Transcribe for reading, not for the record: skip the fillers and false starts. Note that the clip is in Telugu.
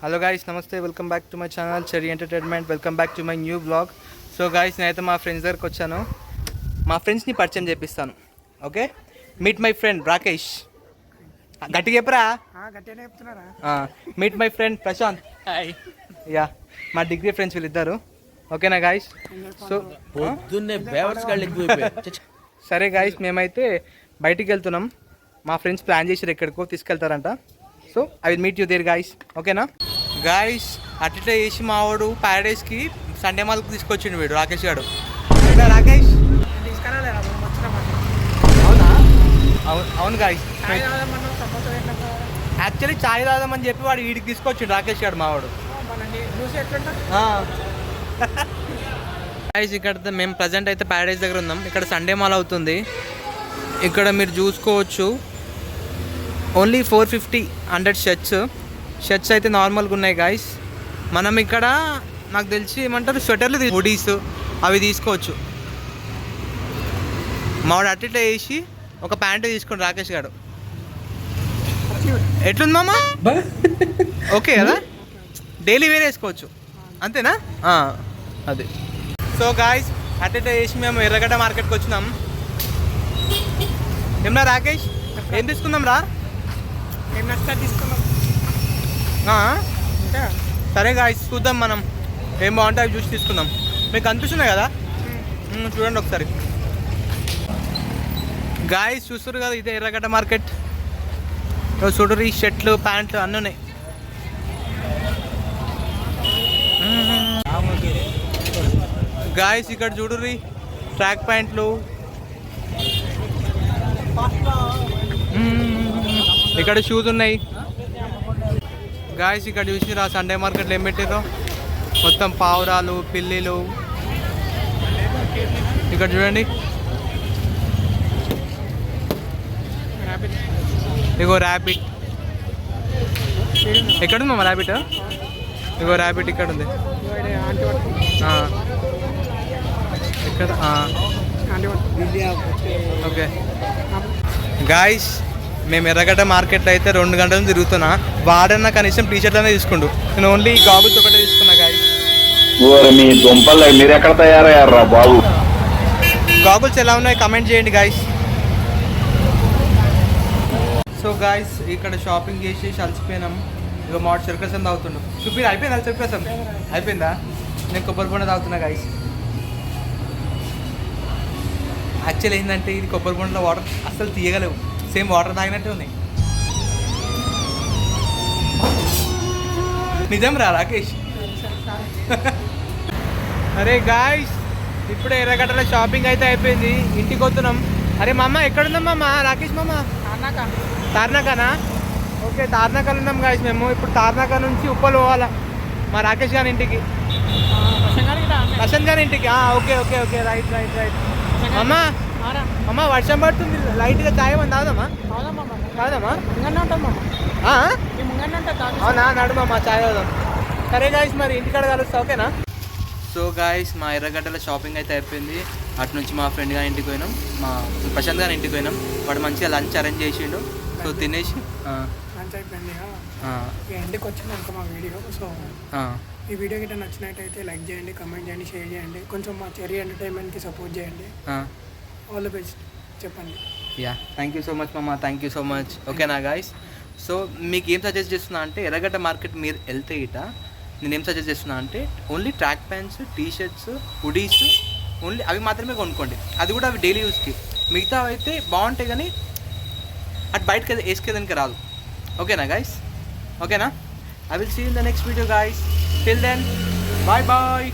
హలో గాయ్స్, నమస్తే. Welcome back to my channel Cherry Entertainment. Welcome back to my new blog. So guys, నేనైతే మా ఫ్రెండ్స్ దగ్గరకు వచ్చాను. మా ఫ్రెండ్స్ని పరిచయం చేపిస్తాను. Okay, meet my friend Rakesh. గట్టిగా చెప్పరా? Meet my friend Prashant. Yeah, మా డిగ్రీ ఫ్రెండ్స్ వీళ్ళిద్దరు. ఓకేనా గాయ్స్? సో సరే గాయ్స్, మేమైతే బయటికి వెళ్తున్నాం. మా ఫ్రెండ్స్ ప్లాన్ చేసారు ఎక్కడికో తీసుకెళ్తారంట. So I will meet you there guys. ఓకేనా గాయ్స్? అట్లా చేసి మా వాడు ప్యారడైస్కి సండే మాల్కి తీసుకొచ్చిండు వీడు రాకేష్ గారు. రాకేష్ అవునా? అవును గాయ్స్, యాక్చువల్లీ చాయ్ తాదామని చెప్పి వాడు వీడికి తీసుకొచ్చిండు రాకేష్ గారు మావాడు. గాయ్స్, ఇక్కడ మేము ప్రజెంట్ అయితే ప్యారడైస్ దగ్గర ఉన్నాం. ఇక్కడ సండే మాల్ అవుతుంది. ఇక్కడ మీరు చూసుకోవచ్చు, ఓన్లీ 450 100 షర్ట్స్ అయితే నార్మల్గా ఉన్నాయి గాయస్. మనం ఇక్కడ నాకు తెలిసి ఏమంటారు స్వెటర్లు, హుడీస్ అవి తీసుకోవచ్చు. మావాడు అట్లా వేసి ఒక ప్యాంటు తీసుకోండి రాకేష్ గారు. ఎట్లుంది మామ? ఓకే కదా? డైలీ వేర్ వేసుకోవచ్చు అంతేనా? అదే. సో గాయస్, అట్లా వేసి మేము ఎర్రగడ్డ మార్కెట్కి వచ్చినాం. ఏమన్నా రాకేష్, ఏం తీసుకుందాం రా? సరే గాయస్, చూద్దాం మనం ఏం బాగుంటే అవి చూసి తీసుకుందాం. మీకు అనిపిస్తున్నాయి కదా? చూడండి ఒకసారి. గాయస్ చూస్తారు కదా, ఇదే ఎర్రగడ్డ మార్కెట్. చూడరు, ఈ షర్ట్లు ప్యాంట్లు అన్నీ ఉన్నాయి. గాయస్ ఇక్కడ చూడరు, ట్రాక్ ప్యాంట్లు, ఇక్కడ షూస్ ఉన్నాయి. గాయస్ ఇక్కడ చూసిరా సండే మార్కెట్లో ఏం పెట్టారో, మొత్తం పావురాలు, పిల్లిలు. ఇక్కడ చూడండి, ఇగో ర్యాబిట్. ఎక్కడుంది మామ ర్యాబిట్? ఇగో ర్యాబిట్ ఇక్కడ ఉంది. ఇక్కడ ఓకే గాయస్, మేము ఎర్రగడ్డ మార్కెట్లో అయితే 2 గంటలు తిరుగుతున్నా. వాడన్నా కనీసం టీషర్ట్ అనేది తీసుకుండు. నేను ఓన్లీ గాగుల్స్ ఒకటే తీసుకున్నా గాయస్. మీరు ఎక్కడ తయారయ్యారా బాబు? గాగుల్స్ ఎలా ఉన్నాయి కమెంట్ చేయండి గాయస్. సో గాయస్, ఇక్కడ షాపింగ్ చేసి అలసిపోయినాం. ఇక మాడ్ చెరుకరసం తాగుతుండు. చూపి అయిపోయిందా చెరుకరసం? అయిపోయిందా? నేను కొబ్బరి బొండ తాగుతున్నా గాయస్. యాక్చువల్ ఏంటంటే ఇది కొబ్బరి బొండలో వాటర్ అస్సలు తీయగలేవు, సేమ్ వాటర్ తాగినట్టే ఉన్నాయి. నిజం రా రాకేష్? అరే గాయ్స్, ఇప్పుడే ఎర్రగడ్డలో షాపింగ్ అయితే అయిపోయింది. ఇంటికి వస్తున్నాం. అరే మామ, ఎక్కడున్నాం మామ? రాకేష్ మామ తార్నాకానా? ఓకే, తార్నాకాలు ఉన్నాం గాయస్ మేము. ఇప్పుడు తార్నాకా నుంచి ఉప్పలు పోవాలా మా రాకేష్ గారి ఇంటికి, ప్రశాంత్ గారి ఇంటికి. Okay okay okay, right right right. అమ్మా వర్షం పడుతుంది, లైట్గా చాయ్ మంది తాగుదామా? తాగుదామా? అవునా, నడుమమ్మా చాయ్ తాగుదాం. సరే గాయస్, మరి ఇంటికాడ కలుస్తా. ఓకేనా? సో గాయస్, మా ఎర్రగడ్డల షాపింగ్ అయితే అయిపోయింది. అటు నుంచి మా ఫ్రెండ్ గారి ఇంటికి పోయినాం, మా ప్రశాంత్ గారి ఇంటికి పోయినాం. వాడు మంచిగా లంచ్ అరేంజ్ చేసిండు. సో తినేసి లంచ్ అయిపోయింది. ఇంటికి వచ్చినాక మా వీడియో. సో ఈ వీడియో గిట్ట నచ్చినట్టయితే లైక్ చేయండి, కమెంట్ చేయండి, షేర్ చేయండి. కొంచెం మా చెరీ ఎంటర్టైన్మెంట్కి సపోర్ట్ చేయండి. ఆల్ ది బెస్ట్ చెప్పండి. Yeah, thank you so much మామ, థ్యాంక్ యూ సో మచ్. ఓకేనా గాయస్? సో మీకు ఏం సజెస్ట్ చేస్తున్నా అంటే, ఎర్రగడ్డ మార్కెట్ మీరు వెళ్తే ఇట నేనేం సజెస్ట్ చేస్తున్నా అంటే, only track pants, t-shirts, hoodies only అవి మాత్రమే కొనుక్కోండి. అది కూడా అవి డైలీ యూస్కి. మిగతా అయితే బాగుంటాయి కానీ అటు బయటకి వేసుకేదానికి రాదు. ఓకేనా గాయస్? ఓకేనా? I will see you in the next video guys. Till then, bye bye.